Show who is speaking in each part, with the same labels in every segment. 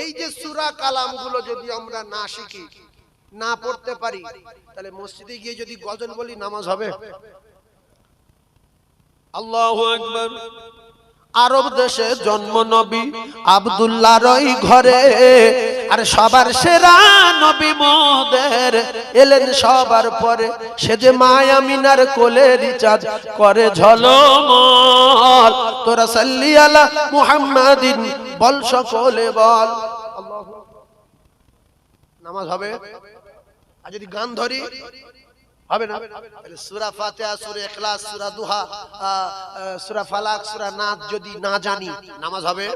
Speaker 1: এই যে সূরা কালামগুলো যদি আমরা না শিখি, না পড়তে পারি, তাহলে মসজিদে গিয়ে যদি গজল বলি নামাজ হবে? আল্লাহু আকবার। আরব দেশে জন্ম নবী আব্দুল্লাহর ওই ঘরে, আর সবার সেরা নবী মোদের এলেন সবার পরে। সে যে মা আমিনার কোলে রিচার্জ করে ঝলমল, তোরা সাল্লি আলা মুহাম্মাদিন বল সকলে বল। আল্লাহু। নামাজ হবে? আর যদি গান ধরি হবে না? সূরা ফাতিহা, সূরা ইখলাস, সূরা দুহা, সূরা ফালাক, সূরা নাস যদি না জানি নামাজ হবে?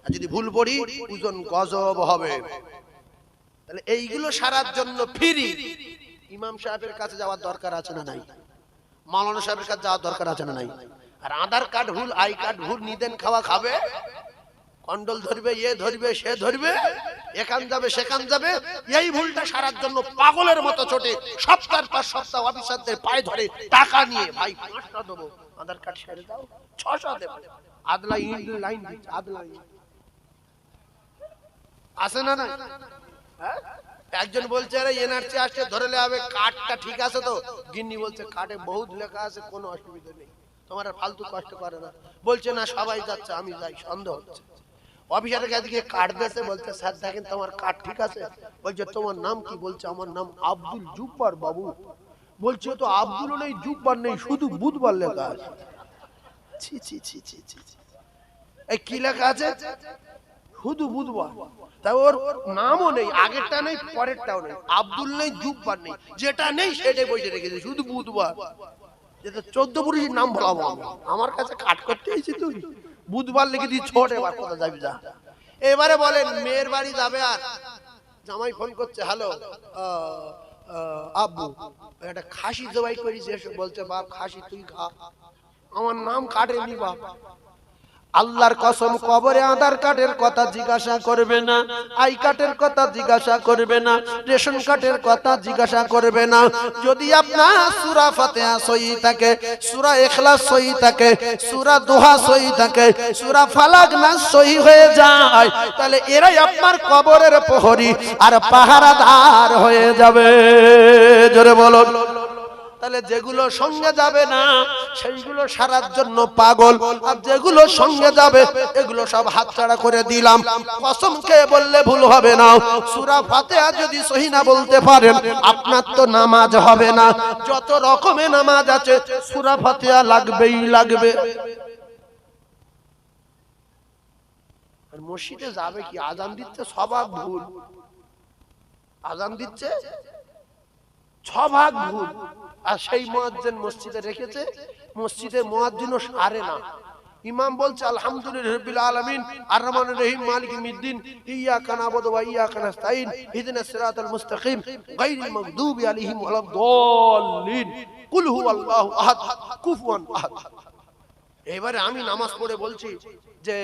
Speaker 1: আর যদি ভুল পড়ি ওজন গজব হবে। তাহলে এইগুলো সারার জন্য ফ্রি ইমাম সাহেবের কাছে যাওয়ার দরকার আছে না নাই? মাওলানা সাহেবের কাছে যাওয়ার দরকার আছে না নাই? আর আধার কার্ড ভুল, আই কার্ড ভুল, নিদেন খাওয়া খাবে, কন্ডল ধরবে, এ ধরবে, সে ধরবে, এখান যাবে সেখান যাবে। এই ভুলটা সারার জন্য পাগলের মতো ছোটে সপ্তাহ পর সপ্তাহ অফিসারদের পায়ে ধরে টাকা নিয়ে, ভাই 5টা দেবো, আধার কার্ড ছেড়ে দাও, 600 দেবো। আদলা ইন্ড লাইন দিচ্ছে, আদলা আসে না না? একজন বলছে আরে এনআরসি আসছে ধরে নেবে, কার্ডটা ঠিক আছে তো? গিন্নি বলছে কার্ডে বহুত লেখা আছে, কোনো অসুবিধা নেই, তোমার আর ফালতু কষ্ট করে না। বলছে না সবাই যাচ্ছে, আমি যাই, সন্দেহ হচ্ছে। অফিসারের কাছে গিয়ে কার্ড দিয়েছে, বলছে স্যার দেখেন তোমার কার্ড ঠিক আছে? বলছে তোমার নাম কি? বলছে আমার নাম আব্দুল জুব্বার বাবু। বলছে তো আব্দুল নেই, জুব্বার নেই, শুধু বুধবার লেখা আছে। ছি ছি ছি ছি ছি, এই কি লেখা আছে? শুধু বুধবার। তা ওর নামও নেই, আগেরটা নেই পরেরটাও নেই, আব্দুল নেই, জুব্বার নেই, যেটা নেই সেটাই বসে রেখেছে, শুধু বুধবার। যেটা 14 পুরুষের নাম বলাবো আমি, আমার কাছে কাট করতে এসেছি তুই? বুধবার লিখে দিই, ছোট, এবার কোথা যাবি যা। এবারে বলেন মেয়ের বাড়ি যাবে, আর জামাই ফোন করছে, হ্যালো আব্বু একটা খাসি জবাই করিস, বলছে বাপ খাসি তুই খা, আমার নাম কাটেনি বাপ। আল্লাহর কসম কবরে আধার কার্ডের কথা জিজ্ঞাসা করবে না, আই কার্ডের কথা জিজ্ঞাসা করবে না, রেশন কার্ডের কথা জিজ্ঞাসা করবে না। যদি আপনার সূরা ফাতিহা সহিহ থাকে, সূরা ইখলাস সহিহ থাকে, সূরা দুহা সহিহ থাকে, সূরা ফালাক নাস সহিহ হয়ে যায়, তাহলে এরাই আপনার কবরের প্রহরী আর পাহারাদার হয়ে যাবে। জোরে বলুন। তাহলে যেগুলো সঙ্গে যাবে না সেইগুলো সারার জন্য পাগল, আর যেগুলো সঙ্গে যাবে এগুলো সব হাতছাড়া করে দিলাম। কসম খেয়ে বললে ভুল হবে না, সূরা ফাতিহা যদি সহিহ না বলতে পারেন আপনার তো নামাজ হবে না। যত রকমের নামাজ আছে সূরা ফাতিহা লাগবেই লাগবে। আর মসজিদে যাবে কি, আজান দিচ্ছে সবাক ভুল, আজান দিচ্ছে ছভাগ ভুল, আর সেই মুয়াজ্জিন মসজিদে রেখেছে, মসজিদের মুয়াজ্জিনও সারে না। ইমাম বলছে আলহামদুলিল্লাহি রাব্বিল আলামিন আর রহমানির রহিম মালিকি মিদ্দিন ইয়াকা নাবুদু ওয়া ইয়াকা নাস্তাইন ইহদিনাস সিরাতাল মুস্তাকিম গায়রিল মাগদুবি আলাইহিম ওয়ালাদ দাল্লিন কুল হুয়াল্লাহু আহাদ কুফুয়ান আহাদ। এবারে আমি নামাজ পড়ে বলছি যে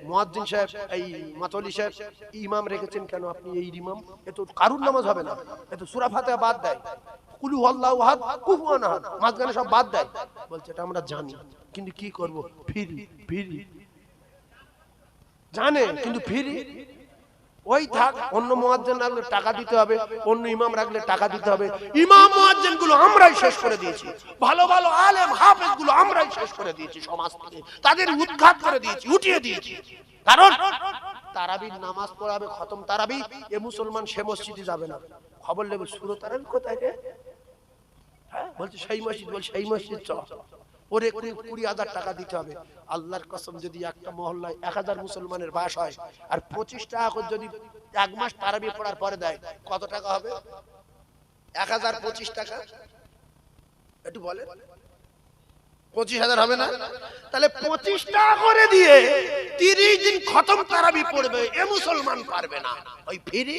Speaker 1: মুয়াজ্জিন সাহেব, এই মাতলি সাহেব ইমাম রেখেছেন কেন আপনি? এই ইমাম এ তো কারুর নামাজ হবে না, এ তো সূরা ফাতিহা বাদ দেয়, কুল হুয়াল্লাহু আহাদ কুফুয়ান আহাদ মাঝখানে সব বাদ দেয়। বলছে এটা আমরা জানি, কিন্তু কি করব, ফ্রি ফ্রি জানে কিন্তু ফ্রি। ওই থাক, অন্য মুয়াজ্জিন রাখলে টাকা দিতে হবে, অন্য ইমাম রাখলে টাকা দিতে হবে। ইমাম মুয়াজ্জিন গুলো আমরাই শেষ করে দিয়েছি, ভালো ভালো আলেম হাফেজ গুলো আমরাই শেষ করে দিয়েছি, সমাজ থেকে তাদের উৎখাত করে দিয়েছি, উঠিয়ে দিয়েছি। কারণ তারাবির নামাজ পড়াবে, খতম তারাবি, এ মুসলমান সে মসজিদে যাবে না। খবর নেবে সূরা তারাবি কোথায় রে? হ্যাঁ বলছে সেই মসজিদ, বল সেই মসজিদ চ, ওরে 20,000 টাকা দিতে হবে। আল্লাহর কসম যদি একটা মহল্লায় 1000 মুসলমানের বাস হয় আর 25 টাকা করে যদি এক মাস তারাবি পড়ার পরে দেয়, কত টাকা হবে? 1000 25 টাকা, একটু বলে 25,000 হবে না? তাহলে 25 টাকা করে দিয়ে 30 দিন খতম তারাবি পড়বে, এ মুসলমান পারবে না। ওই ফ্রি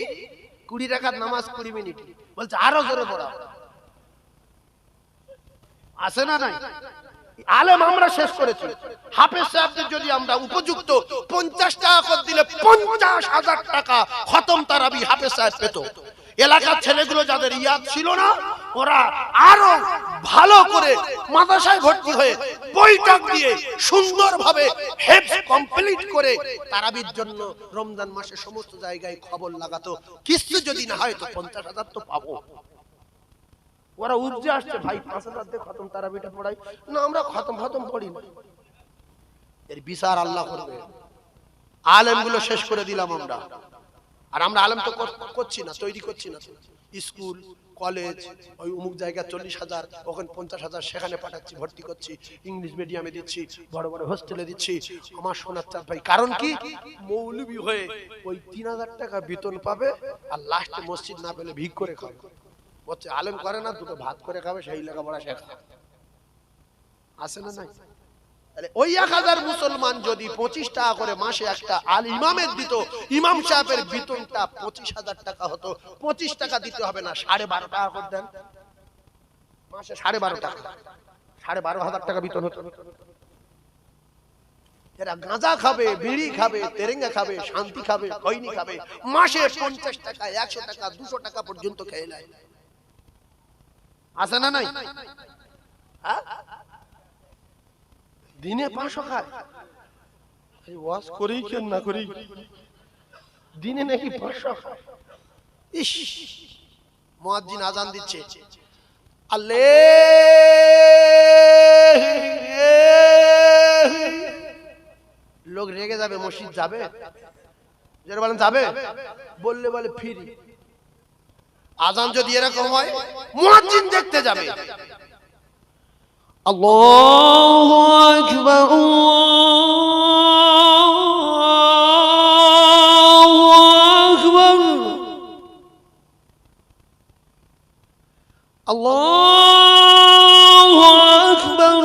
Speaker 1: 20 রাকাত নামাজ 20 মিনিট, বলছে আরো জোরে পড়া আছে না নাই? আলেম আমরা শেষ করেছি। হাফেজ সাহেবদের যদি আমরা উপযুক্ত 50 টাকা করে দিলে 50,000 টাকা খতম তারাবি হাফেজ সাহেব পেত। এলাকার ছেলেগুলো যাদের ইয়াদ ছিল না, ওরা আরো ভালো করে মাদ্রাসায় ভর্তি হয়ে বইটা দিয়ে সুন্দরভাবে হেফজ কমপ্লিট করে তারাবির জন্য রমজান মাসে সমস্ত জায়গায় খবর লাগাতো। কিছু যদি না হয় তো 50,000 তো পাবো। ওরা উপজে আসছে, ভাই 5,000 দিয়ে খতম তারাবিটা পড়াই না, আমরা খতম পড়ি না। এর বিচার আল্লাহ করবে। আলেমগুলো শেষ করে দিলাম আমরা, আর আমরা আলেম তো করছি না, তৈরি করছি না। স্কুল কলেজ ওই অমুক জায়গায় 40,000, ওখানে 50,000 সেখানে পাঠাচ্ছি, ভর্তি করছি, ইংলিশ মিডিয়ামে দিচ্ছি, বড় বড় হোস্টেলে দিচ্ছি। আমার সোনার চাঁদ ভাই, কারণ কি মৌলবি হয়ে ওই 3,000 টাকা বেতন পাবে আর লাস্টে মসজিদ না পেলে ভিক করে খাবে। বলছে আলেম করে না, দুটো ভাত করে খাবে, সেই লেখাপড়া শেখা আছে না নাই? ওই 1000 মুসলমান যদি 25 টাকা করে মাসে একটা আল ইমামের দিত, ইমাম সাহেবের বেতনটা 25,000 টাকা হতো। 25 টাকা দিতে হবে না, 12.5 টাকা করে দেন মাসে, 12.5 টাকা, 12,500 টাকা বেতন হতো। এরা গাঁজা খাবে, বিড়ি খাবে, তেরেঙ্গা খাবে, শান্তি খাবে, খৈনি খাবে, মাসে 50 টাকা, 100 টাকা, 200 টাকা পর্যন্ত খেয়ে নেয়। আছে না নাই? হ্যাঁ, দিনে 500 খায়। এই ওয়াজ করেই কেন না করি, দিনে নাকি 500 খায়। ইস, মুয়াজ্জিন আজান দিচ্ছে, আল্লাহ, লোক রেগে যাবে, মসজিদ যাবে, যারা বলেন যাবে, বললে বলে ফ্রি। আজান যদি এরকম হয়, মুয়াজ্জিন দেখতে যাবে। আল্লাহু আকবার, আল্লাহু আকবার, আল্লাহু আকবার,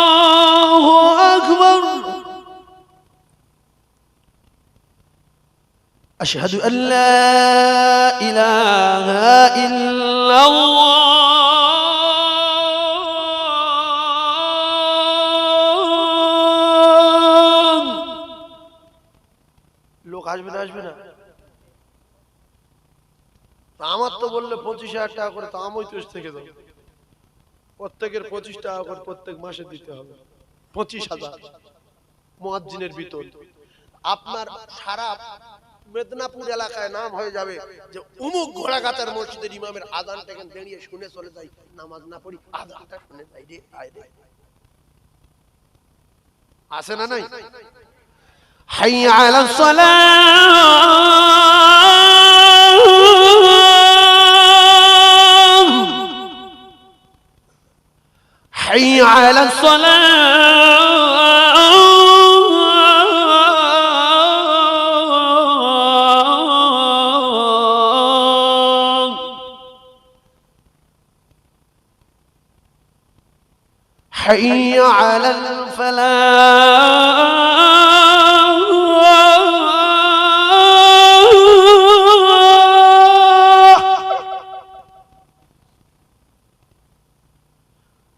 Speaker 1: আল্লাহু আকবার। আশহাদু আল্লা ইলাহা ইল্লাল্লাহ, লোক আসবে না, আসবে না। আমার তো বললে 25,000 টাকা করে, তো আমি তো থেকে যাবো। প্রত্যেকের 25 টাকা করে প্রত্যেক মাসে দিতে হবে, 25,000 মুয়াজ্জিনের বেতন। আপনার সারা মেদিনীপুর এলাকায় নাম হয়ে যাবে যে অমুক ঘোড়াঘাটার মসজিদের ইমামের আযানটা এখানে দাঁড়িয়ে শুনে চলে যাই, নামাজ না পড়ি, আযানটা শুনে যাই রে, আয় রে। আছে না নাই? হাইয়া আলাস সালাহ, হাইয়া আলাস সালাহ, حي على الفلاح،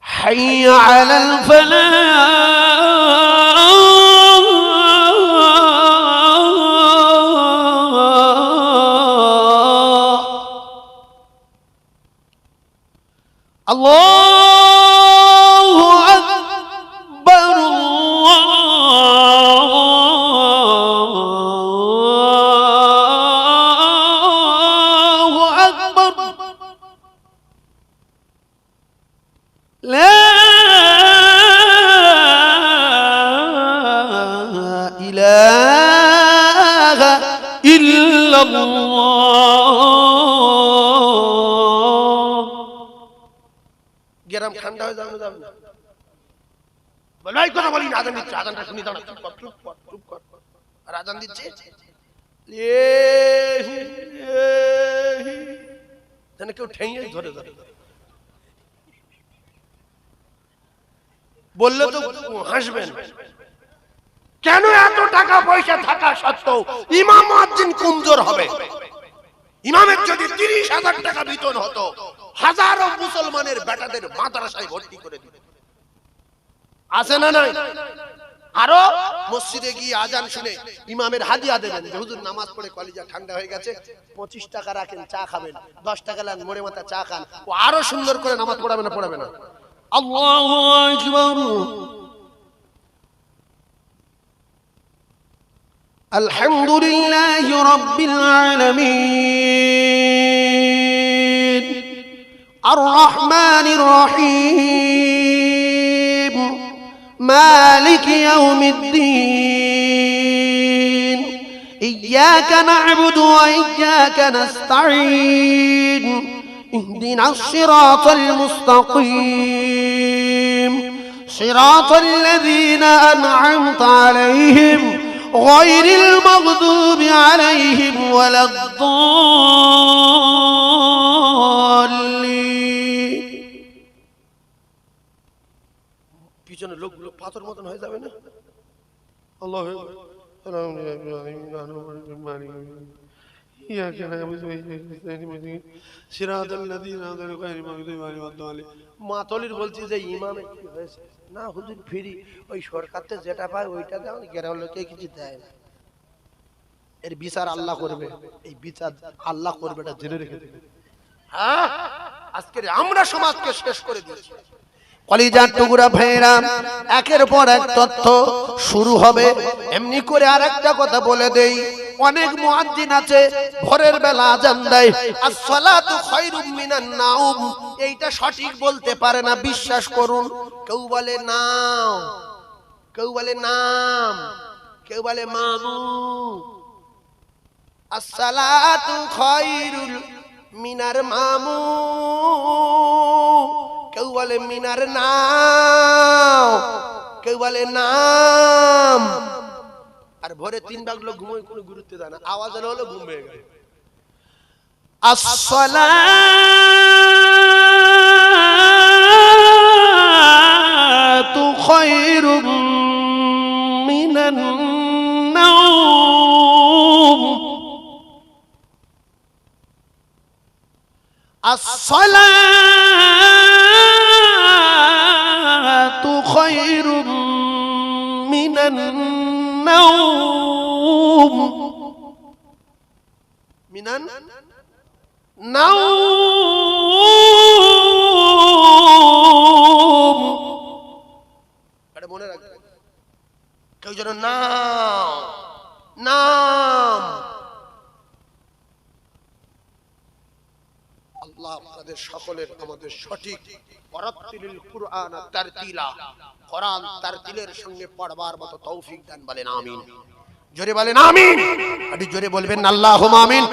Speaker 1: حي على الفلاح. الله গেরাম ঠান্ডা হয়ে যাবে, যাবে না বলাই কথা বলি না। আজান দিচ্ছে, আজানটা শুনি দাও, চুপ কর, চুপ কর, চুপ কর। আর আজান দিচ্ছে, যেন কেউ ঠেঙে ধরে ধরে বললে তো হাসবেন। কেন এত টাকা পয়সা থাকা সত্ত্বেও ইমাম মুয়াজ্জিন কমজোর হবে? ইমামের যদি 30,000 টাকা বেতন হতো, হাজারো মুসলমানের বেটাদের মাদ্রাসায় ভর্তি করে দিত। আছে না নাই? আরো মসজিদে গিয়ে আজান শুনে ইমামের হাদিয়া দেবেন, যে হুজুর নামাজ পড়ে কলিজা ঠান্ডা হয়ে গেছে, 25 টাকা রাখেন, চা খাবেন, 10 টাকা লান মোড়ে মাথা চা খান, ও আরো সুন্দর করে নামাজ পড়াবে না পড়াবে না? আল্লাহু আকবার। আলহামদুলিল্লাহি রাব্বিল আলামিন আর রহমানির রহিম মালিক ইয়াউমিদ্দিন ইয়্যাকা না'বুদু ওয়া ইয়্যাকা নাস্তাঈন ইহদিনাস সিরাতাল মুস্তাকিম সিরাতাল লাযীনা আন'আমতা আলাইহিম গায়রিল মাগদুবি আলাইহিম ওয়ালাদ-দাল্লিন। পিছনে লোকগুলো পাথর মতন হয়ে যাবে না? আল্লাহু আকবার। মাতলির বলছি যে ইমামে কি হয়েছে? না হুজুর ফ্রি, ওই সরকারতে যেটা পায় ওইটা দেয়, গ্রামের লোকে কিছু দেয় না। এর বিচার আল্লাহ করবে, এই বিচার আল্লাহ করবে, এটা জেনে রেখে দেবে। হ্যাঁ, আজকে আমরা সমাজকে শেষ করে দিয়েছি। কলিজার টুকরা ভাইরা, একের পর এক তথ্য শুরু হবে। এমনি করে আরেকটা কথা বলে দেই, অনেক মুয়াজ্জিন আছে ভোরের বেলা আজান দেয়, as-salatu খায়রুম মিনান নাওম, এইটা সঠিক বলতে পারে না, বিশ্বাস করুন। কেউ বলে নাও, কেউ বলে নাম, কেউ বলে মামু। as-salatu খায়রুল মিনার মামু, কেউ বলে মিনার নাও, কেউ বলে নাম। আর ভোরে 3 ভাগ লোক ঘুমোয়, কোনো গুরুত্ব দেয় না, আওয়াজ হলো ঘুম ভেঙে গেল। আসসালাতু খায়রুম মিনান নাওম, আসসালাতু খায়রুম মিনান নাওম, মিনান নাওম। এটা মনে রাখবেন, কেউ যেন নাম নাম। আল্লাহ আপনাদের সকলের আমাদের সঠিক ওয়ারাত্তিলিল কুরআন তারতিলা, কোরআন তারতিলের সঙ্গে পড়বার মতো তৌফিক দান, বলেন আমিন। জোরে বলেন আমিন, আরে জোরে বলবেন আল্লাহুম্মা আমিন।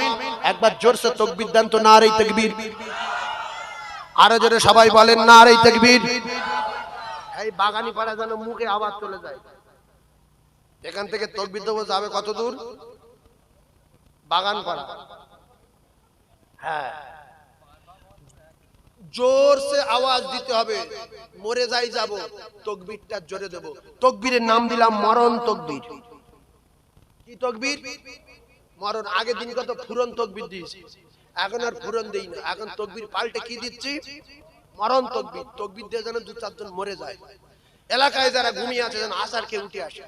Speaker 1: একবার জোরসে তাকবীর দেন তো, নারে তাকবীর। আরো জোরে সবাই বলেন নারে তাকবীর। এই বাগানি পাড়া যেন মুখে আওয়াজ চলে যায়। এখান থেকে তাকবীর দেবো, যাবে কত দূর? বাগান পাড়া। হ্যাঁ, জোর সে আওয়াজ দিতে হবে, মরে যাই যাব, তাকবীরটা জোরে দেব। তাকবীরের নাম দিলাম মরণ তাকবীর। কি তাকবীর? মরণ। আগে দিন কত ফুরন তাকবীর দিয়েছি, এখন আর ফুরন দেই না, এখন তাকবীর পাল্টে কি দিচ্ছি? মরণ তাকবীর। তাকবীর দিয়ে যেন 2-4 জন মরে যায়, এলাকায় যারা ঘুমিয়ে আছে যেন আসার কে উঠে আসে।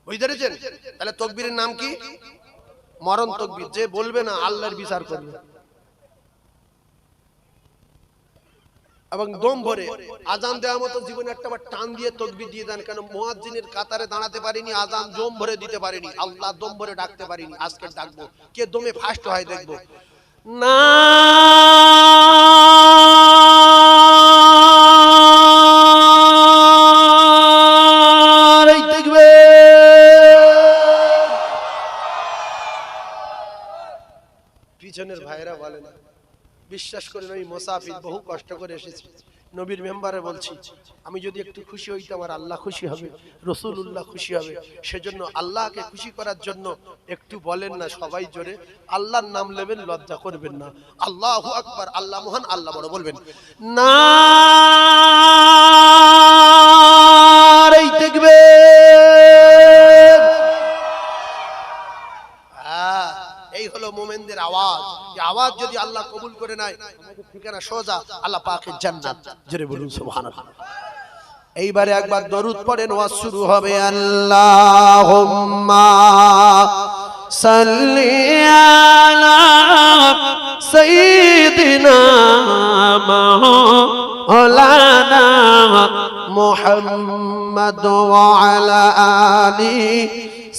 Speaker 1: বুঝতে পেরেছেন? তাহলে তাকবীরের নাম কি? মরণ তাকবীর। যে বলবে না আল্লাহর বিচার করবে। এবং দম ভরে আজান দেওয়ার মতো জীবনে একটা বার টান দিয়ে তাকবীর দিয়ে দেন। কেন? মুয়াজ্জিনের কাতারে দাঁড়াতে পারিনি, আজান দম ভরে দিতে পারিনি, আল্লাহ দম ভরে ডাকতে পারিনি, আজকে ডাকবো। কে দমে ফাস্ট হয় দেখবো। না দেখবে। পিছনের ভাইরা বলে না, বিশ্বাস করেন আমি মুসাফির, বহু কষ্ট করে এসেছি। নবীর মেম্বারে বলছি, আমি যদি একটু খুশি হইতাম আর আল্লাহ খুশি হবে, রাসূলুল্লাহ খুশি হবে। সেজন্য আল্লাহকে খুশি করার জন্য একটু বলেন না সবাই জোরে, আল্লাহর নাম নেবেন, লজ্জা করবেন না। আল্লাহু আকবার, আল্লাহ মহান, আল্লাহ বড়, বলবেন নারে তাকবীর। হ্যাঁ, এই হলো মুমিনদের আওয়াজ। এই আওয়াজ যদি আল্লাহ কবুল করে নেয়, আমাদের ঠিকানা সোজা আল্লাহ পাকের জান্নাত। জোরে বলুন সুবহানাল্লাহ। এইবারে একবার দরুদ পড়েন, ওয়াজ শুরু হবে। আল্লাহুম্মা সাল্লি আলা সাইয়্যিদিনা মাওলানা মুহাম্মদ ওয়া আলা আলি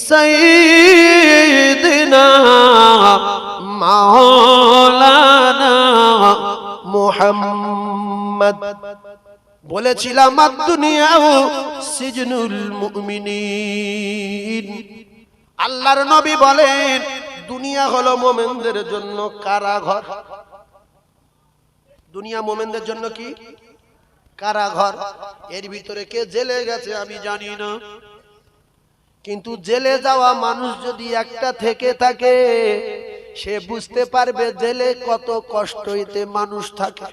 Speaker 1: সাইয়্যিদিনা মাওলানা মুহাম্মদ। বলেছিলাম দুনিয়াও সিজনুল মুমিনিন। আল্লাহর নবী বলেন দুনিয়া হলো মুমিনদের জন্য কারাঘর। দুনিয়া মুমিনদের জন্য কি? কারাঘর। এর ভিতরে কে জেলে গেছে আমি জানি না, কিন্তু জেলে যাওয়া মানুষ যদি একটা থেকে থাকে সে বুঝতে পারবে জেলে কত কষ্ট হইতে মানুষ থাকে।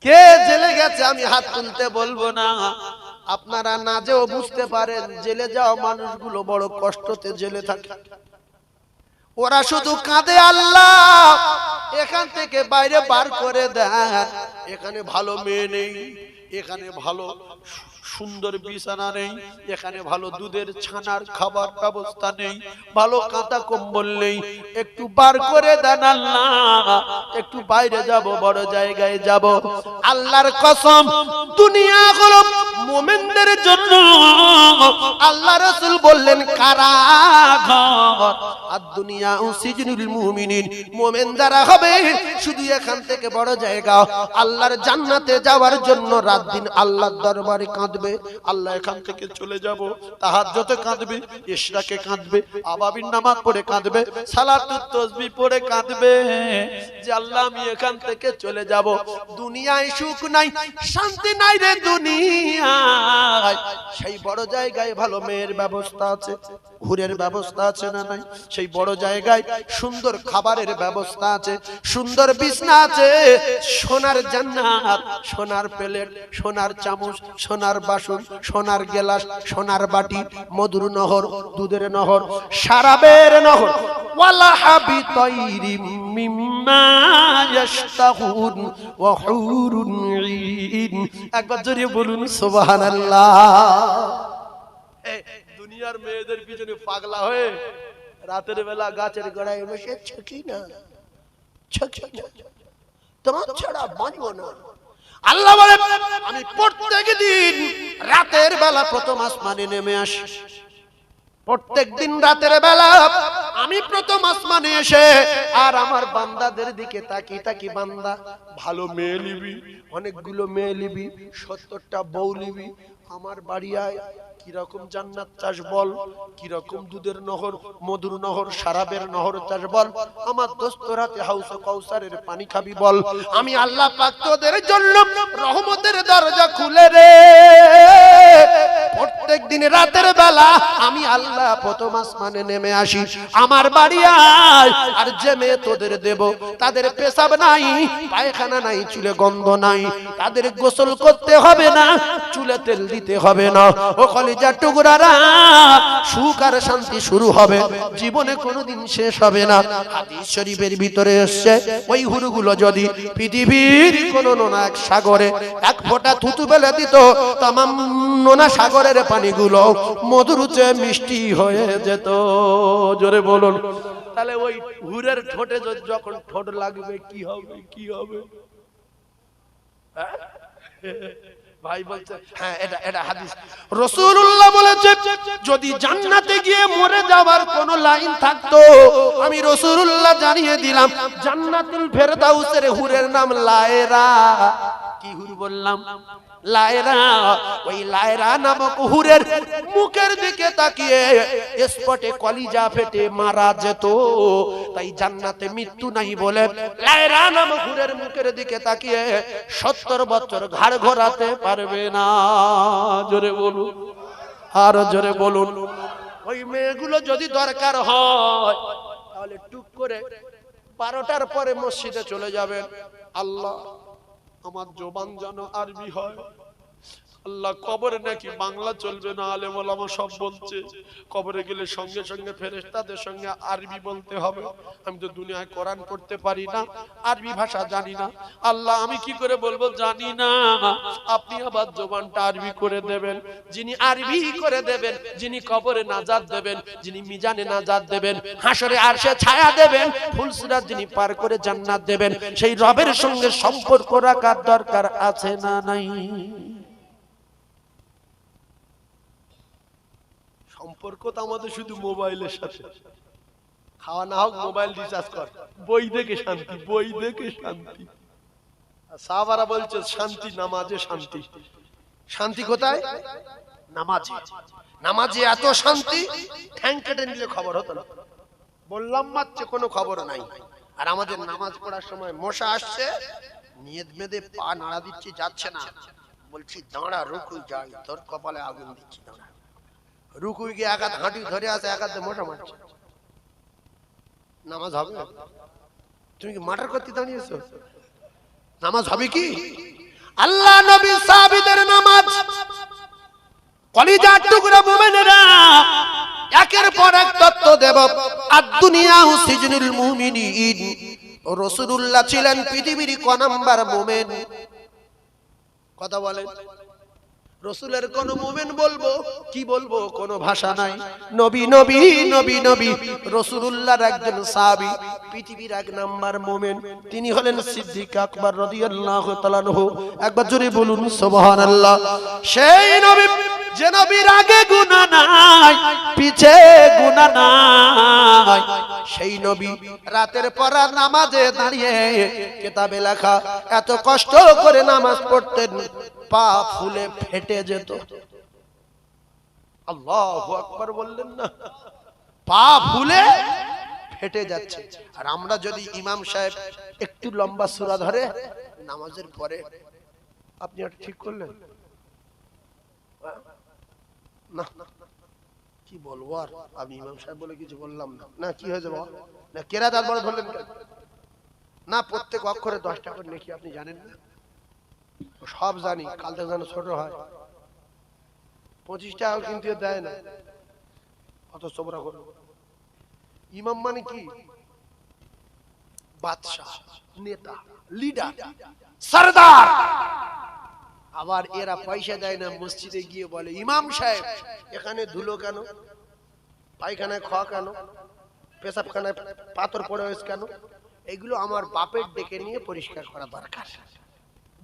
Speaker 1: কে জেলে গেছে আমি হাত তুলতে বলবো না, আপনারা না যেও বুঝতে পারেন জেলে যাওয়া মানুষগুলো বড় কষ্টতে জেলে থাকে। ওরা শুধু কাঁদে, আল্লাহ এখান থেকে বাইরে বার করে দেন। এখানে ভালো মেয়ে নেই, এখানে ভালো সুন্দর বিছানা নেই, এখানে ভালো দুধের ছানার খাবার ব্যবস্থা নেই, ভালো কাঁথা কম্বল নেই, একটু বার করে দেন আল্লাহ, একটু বাইরে যাব, বড় জায়গায় যাব। আল্লাহর কসম দুনিয়া হলো মুমিনদের জন্য। আল্লাহ রাসূল বললেন কারাঘর। আর দুনিয়া সিজনুল মুমিনিন। মুমিন যারা হবে শুধু এখান থেকে বড় জায়গা আল্লাহর জান্নাতে যাওয়ার জন্য রাত দিন আল্লাহর দরবারে কাঁদবে। আল্লাহ এখান থেকে চলে যাব, তাহাজ্জুদে কাঁদবে, ইশরাকে কাঁদবে, আবাবিন নামাজ পড়ে কাঁদবে, সালাতুত তাসবিহ পড়ে কাঁদবে যে আল্লাহ আমি এখান থেকে চলে যাব। দুনিয়ায় সুখ নাই, শান্তি নাই রে দুনিয়ায়। সেই বড় জায়গায় ভালো মেয়ের ব্যবস্থা আছে, ঘুরের ব্যবস্থা আছে না নাই? সেই বড় জায়গায় সুন্দর খাবারের ব্যবস্থা আছে, সুন্দর বিছনা আছে, সোনার জান্নাত, সোনার প্লেট, সোনার চামচ, সোনার বাসন, সোনার গ্লাস, সোনার বাটি, মধুর নহর, দুধের নহর, শরাবের নহর, ওয়ালা হাবি তাইরিম মিম্মা ইয়াশতাহুন ওয়া হুরুন ঈন। একবার জোরে বলুন সুবহানাল্লাহ। দুনিয়ার মেয়েদের পিছনে পাগলা হয়ে রাতের বেলা গাছের গোড়ায় বসে ছকি না তোমার ছাড়া বাঁচবো না। আল্লাহ বলে আমি প্রত্যেক দিন রাতের বেলা প্রথম আসমানে নেমে আসি। প্রত্যেক দিন রাতের বেলা আমি প্রথম আসমানে এসে আর আমার বান্দাদের দিকে তাকি তাকি, বান্দা ভালো মেয়ে নিবি, অনেকগুলো মেয়ে নিবি, 70টা বউ নিবি, আমার বাড়ি আয়, কিরকম জান্নাত চাস বল, কিরকম দুধের নহর, মধুর নহর, শরাবের নহর চাস বল, আমার দোস্তর হাতে হাউস কাউসারের পানি খাবি বল। আমি আল্লাহ পাক তোদের জন্য রহমতের দরজা খুলে রে। প্রত্যেক দিন রাতের বেলা আমি আল্লাহ প্রথম আসমানে নেমে আসি, আমার বাড়ি আয়, আর যে মেয়ে তোদের দেব তাদের পেশাব নাই, পায়খানা নাই, চুলে গন্ধ নাই, তাদের গোসল করতে হবে না, চুলে তেল দিতে হবে না। ও কলিজার টুকরারা, সুখ আর শান্তি শুরু হবে, জীবনে কোনোদিন শেষ হবে না। হাদিস শরীফের ভিতরে এসেছে ওই হুরগুলো যদি পৃথিবীর কোন নোনা এক সাগরে এক ফোঁটা থুতু ফেলে দিত, তামাম নোনা সাগরের পানিগুলো মধুর চেয়ে মিষ্টি হয়ে যেত। জোরে বলুন। তাহলে ওই হুরের ঠোঁটে যখন ঠোঁট লাগবে কি হবে? কি হবে? ভাই বলছে হ্যাঁ, এটা হাদিস। রাসূলুল্লাহ বলেছে যদি জান্নাতে গিয়ে মরে যাওয়ার কোন লাইন থাকতো আমি রাসূলুল্লাহ জানিয়ে দিলাম জান্নাতুল ফেরদাউসের হুরের নাম লায়রা। কি হুর বললাম? লায়রা। ওই লায়রা নামক হুরের মুখের দিকে তাকিয়ে স্পটে কলিজা ফেটে মারা যেত। তাই জান্নাতে মৃত্যু নাই বলে লায়রা নামক হুরের মুখের দিকে তাকিয়ে 70 বছর ঘাড় ঘোরাতে পারবে না। জোরে বলুন, আরো জোরে বলুন। ওই মেয়েগুলো যদি দরকার হয় তাহলে টুক করে 12টার পরে মসজিদে চলে যাবেন। আল্লাহ আমার জবান যেন আরবি হয়, আল্লাহ কবরে নাকি বাংলা চলবে না, আলেম ওলামা সব বলছে কবরে গেলে সঙ্গে সঙ্গে ফেরেশতাদের সঙ্গে আরবি বলতে হবে। আমি তো দুনিয়ায় কোরআন পড়তে পারি না, আরবি ভাষা জানি না, আল্লাহ আমি কি করে বলবো জানি না। আপনি আবার জবানটা আরবি করে দেবেন। যিনি আরবি করে দেবেন, যিনি কবরে নাজাত দেবেন, যিনি মিজানে নাজাত দেবেন, হাসরে আরশে ছায়া দেবেন, ফুলসিরাত যিনি পার করে জান্নাত দেবেন, সেই রবের সঙ্গে সম্পর্ক রাখার দরকার আছে না নাই? সম্পর্ক তো আমাদের শুধু মোবাইলের সাথে। খাওয়া না হোক মোবাইল রিচার্জ কর, বই দেখে শান্তি, বই দেখে শান্তি। সাহাবারা বলছে শান্তি নামাজে শান্তি। শান্তি কোথায়? নামাজে। নামাজে এত শান্তি, ঠ্যাং কেটে নিলে খবর হতো না। বললাম মাত্র কোনো খবর নাই। আর আমাদের নামাজ পড়ার সময় মশা আসছে, নিয়ত বেঁধে পা নাড়া দিচ্ছি, যাচ্ছে না, বলছি দাঁড়া রুকু যাই, তোর কপালে আগুন দিচ্ছি দাঁড়া। রুকুই গিয়ে এক হাত হাঁটু ধরে আছে, এক হাতে মশা মারছে। নামাজ হবে? তুমি কি মার্ডার করতে দাঁড়িয়েছো? নামাজ হবে কি? আল্লাহ নবী সাহাবীদের নামাজ, কলিজার টুকরা মুমিনেরা, একের পর এক তত্ত্ব দেব। আদ-দুনিয়াউ সিজনুল মুমিনিন। রাসূলুল্লাহ ছিলেন পৃথিবীর ক নাম্বার মুমিন? কথা বলেন। রাসূলের কোন মুমিন বলবো কি বলবো, কোনো ভাষা নাই। নবী নবী নবী নবী রাসূলুল্লাহর একজন সাহাবী, পৃথিবীর এক নাম্বার মুমিন, তিনি হলেন সিদ্দিক আকবর রাদিয়াল্লাহু তাআলা আনহু। একবার জোরে বলুন সুবহানাল্লাহ। সেই নবী, যে নবীর আগে গুনাহ নাই, পিছে গুনাহ নাই, সেই নবী রাতের পর নামাজে দাঁড়িয়ে কিতাবে লেখা এত কষ্ট করে নামাজ পড়তেন, পা ফুলে ফেটে যেত। আল্লাহু আকবার বললেন না? পা ফুলে ফেটে যাচ্ছে। আর আমরা যদি ইমাম সাহেব একটু লম্বা সূরা ধরে নামাজের পরে, আপনি এটা ঠিক করলেন না? কি বলবো আর, আমি ইমাম সাহেব বলে কিছু বললাম না। না কি হয়ে যাবে না? কেরাত বলে ধরলেন না? প্রত্যেক অক্ষরে 10 টাকা করে নেকি, আপনি জানেন না? সব জানি, কাল থেকে যেন ছোট হয়। 25 টাকা কিন্তু দেয় না, অত সবরা করো। ইমাম মানে কি? বাদশাহ, নেতা, লিডার, সরদার। আবার এরা পয়সা দেয় না, মসজিদে গিয়ে বলে ইমাম সাহেব এখানে ধুলো কেন, পায়খানায় খাওয়া কেন, পেশাবখানায় পাথর পড়ে হয়েছে কেন? এগুলো আমার বাপের ডেকে নিয়ে পরিষ্কার করা দরকার।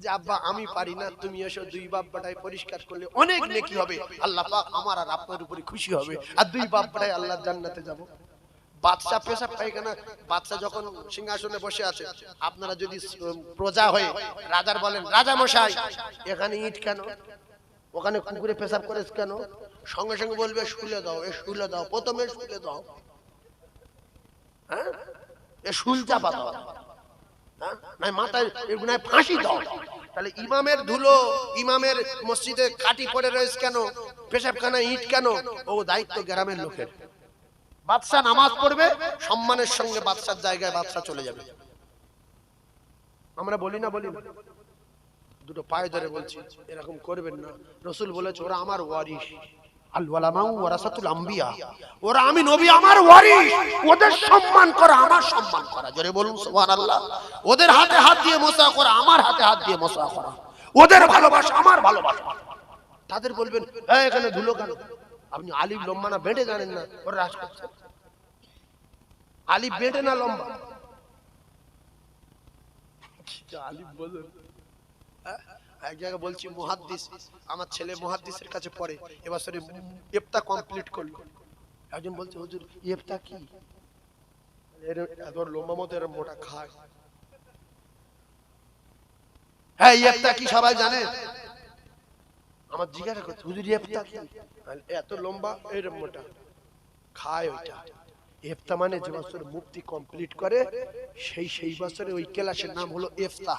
Speaker 1: যে আব্বা আমি পারি না, তুমি এসো, 2 বাপ বেটায় পরিষ্কার করলে অনেক নেকি হবে, আল্লাহ পাক আমার আর আপনার উপরে খুশি হবে, আর 2 বাপ বেটায় আল্লাহর জান্নাতে যাব। বাদশা পেশাব পায়খানা, বাদশা যখন সিংহাসনে বসে আছে, আপনারা যদি প্রজা হয়ে রাজার বলেন রাজা মশাই এখানে ইট কেন, ওখানে কুকুরে পেশাব করেছে কেন, সঙ্গে সঙ্গে বলবে শুলে দাও, এ শুলে দাও, প্রথমে শুলে দাও, হ্যাঁ, এ শুল চাপা দাও, হ্যাঁ, না মাথায় এগুনায় ফাঁসি দাও। তাহলে ইমামের ধুলো, ইমামের মসজিদে কাটি পড়ে রয়েছে কেন, পেশাবখানা ইট কেন, ও দায়িত্ব গ্রামের লোকের। বাদশা নামাজ পড়বে, সম্মানের সঙ্গে বাদশার জায়গায় বাদশা চলে যাবে। আমরা বলি না? বলি না? দুটো পায়ে ধরে বলছি এরকম করবেন না। রাসূল বলেছে ওরা আমার ওয়ারিস, আল উলামাউ ওয়ারাসাতুল আম্বিয়া, ওরা আমি নবী আমার ওয়ারিস, ওদের সম্মান করা আমার সম্মান করা। জোরে বলুন সুবহানাল্লাহ। ওদের হাতে হাত দিয়ে মোসা করা আমার হাতে হাত দিয়ে মোসা করা, ওদের ভালোবাসা আমার ভালোবাসা। তাদের বলবেন এই এখানে ধুলো কেন, আপনি আলিফ লম্বা না বেঁটে জানেন না, ওরা রাজ করছে। আলিফ বেঁটে না লম্বা, আলিফ বলেন। এক জায়গায় বলছি মুহাদ্দিস, আমার ছেলে মুহাদ্দিসের কাছে পড়ে, এবছরে ইফতা কমপ্লিট করলো। একজন বলছে হুজুর ইফতা কি? এর এত লম্বা মতো এর মোটা খায়। হ্যাঁ ইফতা কি সবাই জানে? আমার জিজ্ঞাসা করছে হুজুর ইফতা কি? এত লম্বা এর মোটা খায় ওইটা। ইফতা মানে যে বছর মুফতি কমপ্লিট করে সেই বছরে ওই ক্লাসের নাম হলো ইফতা।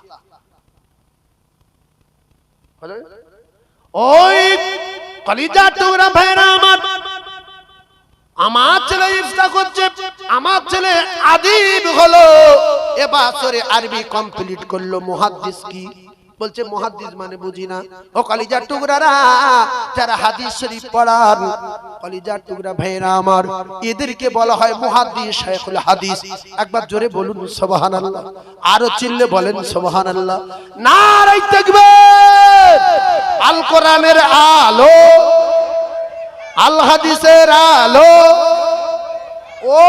Speaker 1: ওই কলিজা টুকরা ভাইরা আমার, আমার ছেলে ইফতা করছে, আমার ছেলে আদিব হলো, এ বছরে আরবি কমপ্লিট করলো। মুহাদ্দিস কি? বলছে মুহাদ্দিস মানে বুঝি না। ও কলিজার টুকরারা, যারা হাদিস শরীফ পড়ান, কলিজার টুকরা ভাইরা আমার, এদেরকে বলা হয় মুহাদ্দিস, শাইখুল হাদিস। একবার জোরে বলুন সুবহানাল্লাহ, আরো চিল্লে বলেন সুবহানাল্লাহ। নারে তাকবীর! আল কোরআনের আলো, আল হাদিসের আলো, ও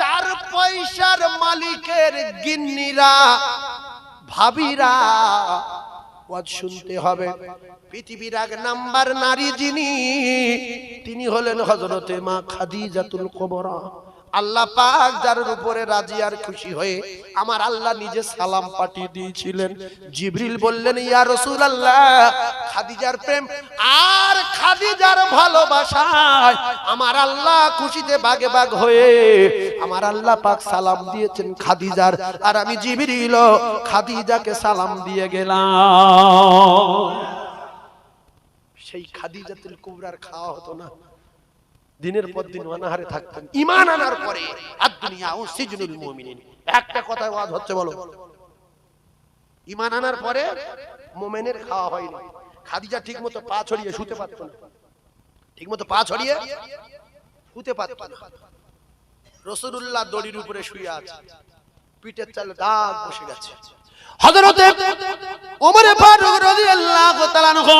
Speaker 1: চার পয়সার মালিকের গিন্নিরা, ভাবিরা, ওয়াজ শুনতে হবে। পৃথিবীর এক নাম্বার নারী যিনি, তিনি হলেন হযরতে মা খাদিজাতুল কুবরা। আল্লাহ পাক যার উপরে রাজি আর খুশি হয়ে আমার আল্লাহ নিজে সালাম পাঠিয়ে দিয়েছিলেন। জিবরিল বললেন, ইয়া রাসূলুল্লাহ, খাদিজার প্রেম আর খাদিজার ভালোবাসায় আমার আল্লাহ খুশিতে বাগে বাগ হয়ে আমার আল্লাহ পাক সালাম দিয়েছেন খাদিজার, আর আমি জিবরিল খাদিজাকে সালাম দিয়ে গেলাম। সেই খাদিজাতুল কুবরার খাওয়া হতো না, দিনের পর দিন অনাহারে থাকতেন। ঈমান আনার পরে আর দুনিয়া ও সিজনুল মুমিনিন, একটা কথায় ওয়াজ হচ্ছে বলো। ঈমান আনার পরে মুমিনের খাওয়া হয়নি। খাদিজা ঠিকমতো পা ছড়িয়ে শুতে পারত না, ঠিকমতো পা ছড়িয়ে শুতে পারত না। রাসূলুল্লাহ দড়ির উপরে শুয়ে আছে, পিঠের চালে দাগ বসে গেছে। হযরতে ওমর ফারুক রাদিয়াল্লাহু তাআলা আনহু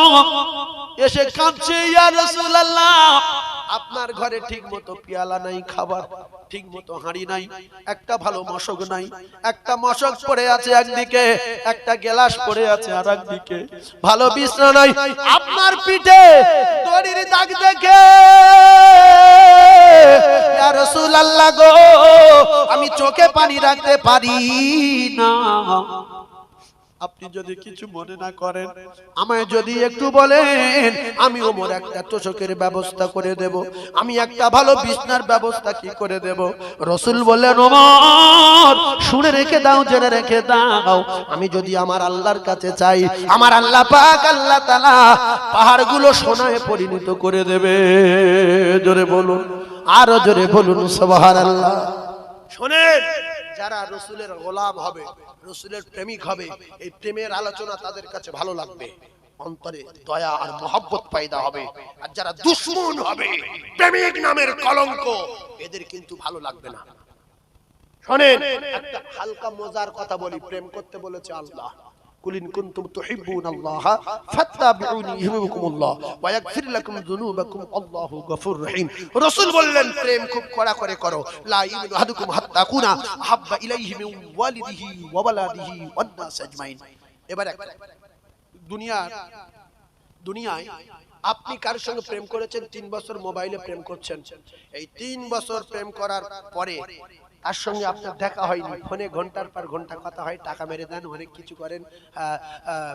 Speaker 1: এসে কাঁদছে, ইয়া রাসূলুল্লাহ, আপনার ঘরে ঠিকমতো পেয়ালা নাই, খাবার ঠিকমতো হাঁড়ি নাই, একটা ভালো মশক নাই, একটা মশক পড়ে আছে একদিকে, একটা গ্লাস পড়ে আছে আর একদিকে, ভালো বিছানা নাই। আপনার পিঠে দড়ির দাগ দেখে ইয়া রাসূলুল্লাহ গো, আমি চোখে পানি রাখতে পারি না। আপনি যদি কিছু মনে না করেন, আমায় যদি একটু বলেন, আমি ওমর একটা তোষকের ব্যবস্থা করে দেব, আমি একটা ভালো বিছনার ব্যবস্থা কি করে দেব। রাসূল বললেন, ওমর শুনে রেখে দাও, জেনে রেখে দাও, আমি যদি আমার আল্লাহর কাছে চাই, আমার আল্লাহ পাক আল্লাহ তাআলা পাহাড়গুলো সোনায় পরিণত করে দেবে। জোরে বলুন, আরো জোরে বলুন সুবহানাল্লাহ। শোনেন, যারা রাসূলের গোলাম হবে, রাসূলের প্রেমিক হবে, এই প্রেমের আলোচনা তাদের কাছে ভালো লাগবে, অন্তরে দয়া আর মহব্বত পয়দা হবে। আর যারা দুশমন হবে, প্রেমিক নামের কলঙ্ক, এদের কিন্তু ভালো লাগবে না। শুনেন, একটা হালকা মজার কথা বলি। প্রেম করতে বলেছে আল্লাহ, কুলিন কুনতুম তুহিব্বুনাল্লাহ ফাত্তাবিউনি ইউহিব্বুকুমুল্লাহ ওয়া ইয়াগফির লাকুম যুনুবাকুম আল্লাহু গফুরুর রহিম। রাসূল বললেন, প্রেম খুব কড়া করে করো। লা ইউমিনু আহাদুকুম হাত্তা কুনা আহাব্বা ইলাইহি মিন ওয়ালিদিহি ওয়া ওয়ালাদিহি ওয়ান নাস আজমাইন। এবারে দুনিয়ায় আপনি কার সঙ্গে প্রেম করেছেন, 3 বছর মোবাইলে প্রেম করছেন, এই 3 বছর প্রেম করার পরে তার সঙ্গে আপনার দেখা হয়নি, ফোনে ঘন্টার পর ঘন্টা কথা হয়, টাকা মেরে দেন, অনেক কিছু করেন,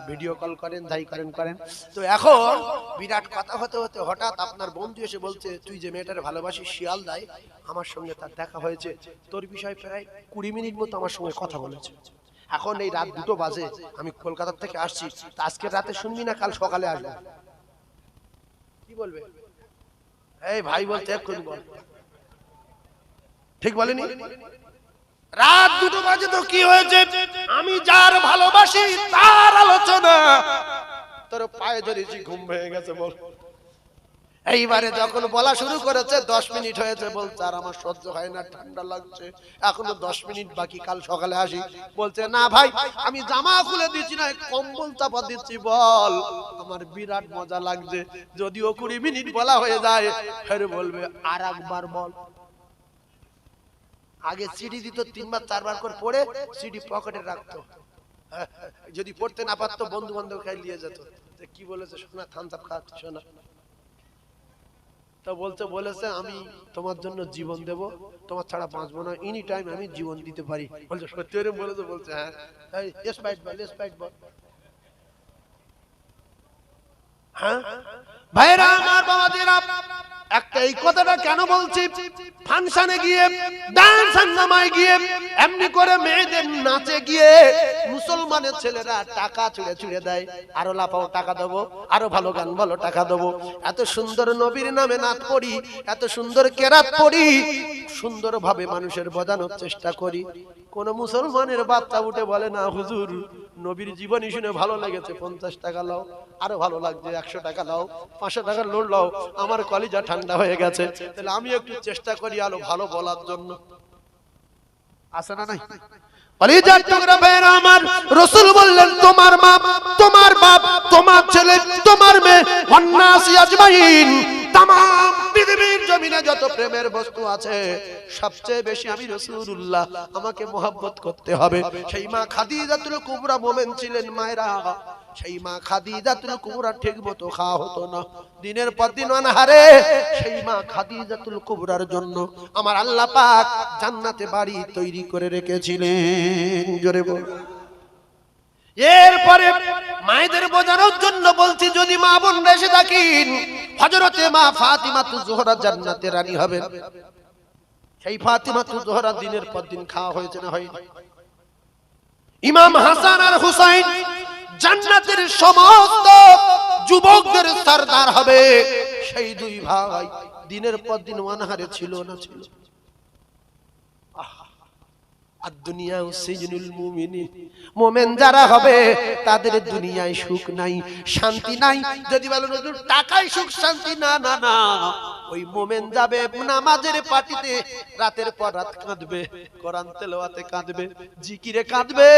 Speaker 1: ভিডিও কল করেন, যাই করেন। তো এখন বিরাট কথা হতে হতে হঠাৎ আপনার বন্ধু এসে বলছে, তুই যে মেয়েটার ভালোবাসিস শিয়ালদায়, আমার সঙ্গে তার দেখা হয়েছে, তোর বিষয় প্রায় 20 মিনিট মতো আমার সঙ্গে কথা বলেছে। এখন এই রাত 2টো বাজে, আমি কলকাতা থেকে আসছি, আজকের রাতে শুনবি না কাল সকালে আসবো, কি বলবে? এই ভাই বলতে এক্ষুনি বল, ঠিক বলেনি? রাত 2টো বাজে তো কি হয়েছে, আমি যার ভালোবাসি তার আলোচনা, তোর পায়ে ধরেছি, ঘুম ভেঙে গেছে বল। এইবারে যখন বলা শুরু করেছে, 10 মিনিট হয়েছে, বলছে আর আমার সহ্য হয় না, ঠান্ডা লাগছে, এখনো 10 মিনিট বাকি, কাল সকালে আসি। বলছে না ভাই, আমি জামা খুলে দিচ্ছি না, কম্বল চাপা দিচ্ছি, বল, আমার বিরাট মজা লাগছে। যদিও 20 মিনিট বলা হয়ে যায়, ফের বলবে আর একবার বল। আগে সিডি দিত, 3বার 4বার করে পড়ে সিডি পকেটে রাখতো, যদি পড়তে না পারতো বন্ধু বান্ধব খাই নিয়ে যেত। কি বলেছে শোনা, থামস আপ খাওয়াচ্ছে শোনা, তো বলেছে আমি তোমার জন্য জীবন দেব, তোমার ছাড়া বাঁচবো না, এনি টাইম আমি জীবন দিতে পারি। বলছে সত্যি করে বলেছে? বলছে হ্যাঁ। হ্যাঁ ভাইরা আমার, বাবাজিরা, একটা এই কথাটা কেন বলছি, ফাংশনে গিয়ে, ডান্স হাঙ্গামায় গিয়ে, এমনি করে মেয়েদের নাচে গিয়ে মুসলমানের ছেলেরা টাকা ছুঁড়ে ছুঁড়ে দেয়। আরো লাফাও, টাকা দেবো, আরো ভালো গান বলো, টাকা দেবো। এত সুন্দর নবীর নামে নাচ পড়ি, এত সুন্দর কেরাত পড়ি, সুন্দর ভাবে মানুষের বোঝানোর চেষ্টা করি। কোন মুসলমানের বাচ্চা উঠে বলে না, হুজুর নবীর জীবনী শুনে ভালো লেগেছে, 50 টাকা লাও, আরো ভালো লাগছে 100 টাকা লাও, 500 টাকার লোড লাও, আমার কলিজা ঠান্ডা হয়ে গেছে, তাহলে আমি একটু চেষ্টা করি আরো ভালো বলার জন্য। আছে না নাই? কলিজার টুকরা ভাইরা আমার, রাসূল বললেন তোমার মা, তোমার বাপ, তোমার ছেলে, তোমার মেয়ে, ওয়ান্নাসি আজমাইন, তাম পৃথিবীর জমিনে যত প্রেমের বস্তু আছে সবচেয়ে বেশি আমি রাসূলুল্লাহ, আমাকে মোহাব্বত করতে হবে। সেই মা খাদিজাতুল কুবরা মোমেন ছিলেন মায়েরা, সেই মা খাদিজাতুল কুবরা ঠিক মতো খাওয়া হতো না, দিনের পর দিন অনাহারে। সেই মা খাদিজাতুল কুবরার জন্য আমার আল্লাহ পাক জান্নাতে বাড়ি তৈরি করে রেখেছিলেন। জোরে বল। এরপরে মায়েদের বোঝানোর জন্য বলছি, যদি মা বোন এসে থাকেন, হযরতে মা ফাতিমাতুজ জোহরা জান্নাতের রানী হবেন। সেই ফাতিমাতুজ জোহরা দিনের পর দিন খাওয়া হয়েছে না হয়নি? ইমাম হাসান আর হুসাইন জান্নাতের সমস্ত যুবকদের সরদার হবে। সেই দুই ভাই দিনের পর দিন অনাহারে ছিল না ছিল? আর দুনিয়া সিজনুল মুমিনিন, মুমিন যারা হবে তাদের দুনিয়ায় সুখ নাই, শান্তি নাই। যদি বলেন হুজুর টাকায় সুখ শান্তি, না না না, ওই মুমিন যাবে নামাজের পার্টিতে, রাতের পর রাত কাঁদবে, কোরআন তেলাওয়াতে কাঁদবে, জিকিরে কাঁদবে,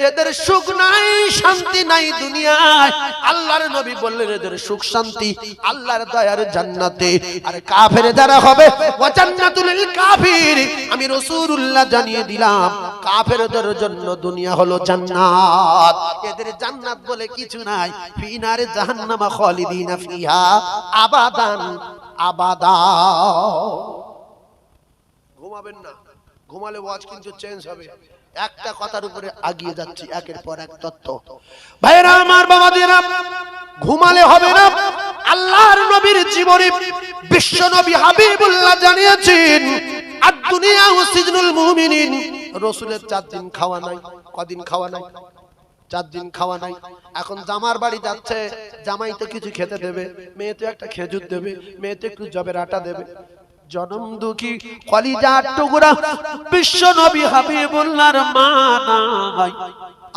Speaker 1: এদের সুখ নাই, শান্তি নাই দুনিয়ায়। আল্লাহর নবী বললেন এদের সুখ শান্তি আল্লাহর দয়ার জান্নাতে। আর কাফের যারা হবে, ওয়া জান্নাতুল কাফির, আমি রাসূলুল্লাহ জানিয়ে দিলাম কাফেরদের জন্য দুনিয়া হলো জান্নাত। এদের জান্নাত বলে কিছু নাই, ফি নারে জাহান্নামা খালিদিনা ফিহা আবাদান আবাদা। ঘুমাবেন না, ঘুমালে ওয়াজ কিন্তু চেঞ্জ হবে। একটা কথার উপরে আগিয়ে যাচ্ছি, একের পর এক তত্ত্ব। ভাইরা আমার, বাবাদিরা, ঘুমালে হবে না। আল্লাহর নবীর জীবনী বিশ্ব নবী হাবিবুল্লাহ জানিয়েছেন, আর দুনিয়া সিজনুল মুমিনিন। রাসূলের 4 দিন খাওয়া নাই। কদিন খাওয়া নাই? 4 দিন খাওয়া নাই। এখন জামার বাড়ি যাচ্ছে, জামাই তো কিছু খেতে দেবে, মেয়ে তো একটা খেজুর দেবে, মেয়ে তো একটু জবের আটা দেবে। জনম দুঃখী কলিজার টুকরা বিশ্ব নবী হাবিবুল্লাহর মা নাই,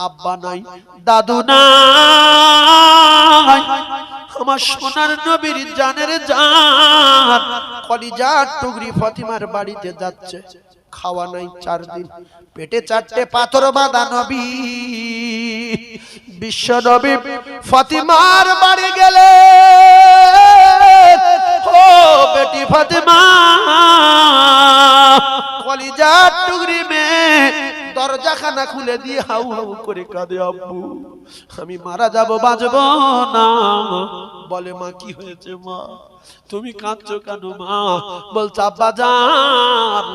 Speaker 1: আব্বা নাই, দাদু নাই, আমার সোনার নবীর জানের জান কলিজার টুকরি ফাতিমার বাড়িতে যাচ্ছে, খাওয়া নাই 4 দিন, পেটে 4টে পাথর বাঁধা নবী। বিশ্ব নবী ফাতিমার বাড়ি গেলে, ও বেটি ফাতিমা, কলিজার টুকরি মেয়ে দরজাখানা খুলে দিয়ে হাউ হাউ করে কাঁদে, আব্বু আমি মারা যাব, বাঁচব না। বলে মা কি হয়েছে মা, তুমি কাঁদছো কেন মা? বলছে আব্বা জান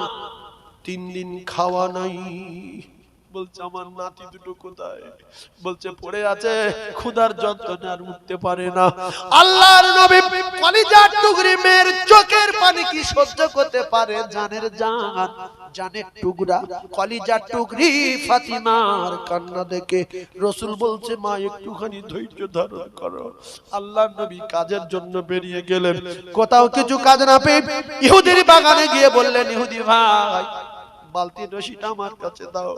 Speaker 1: 3 দিন খাওয়া নাই। বলছে আমার নাতি দুটো কোথায়? বলছে পড়ে আছে, ক্ষুধার যন্ত্রণা আর উঠতে পারে না। আল্লাহর নবী কলিজার টুকরি মেয়ের চোখের পানি কি সহ্য করতে পারে? জানের জান, জানের টুকরা কলিজার টুকরি ফাতিমার কান্না দেখে রাসূল বলছে মা একটুখানি ধৈর্য ধারণ করো। আল্লাহর নবী কাজের জন্য বেরিয়ে গেলেন, কোথাও কিছু কাজ না পেয়ে ইহুদির বাগানে গিয়ে বললেন, ইহুদি ভাই বালতির রশিটা আমার কাছে দাও,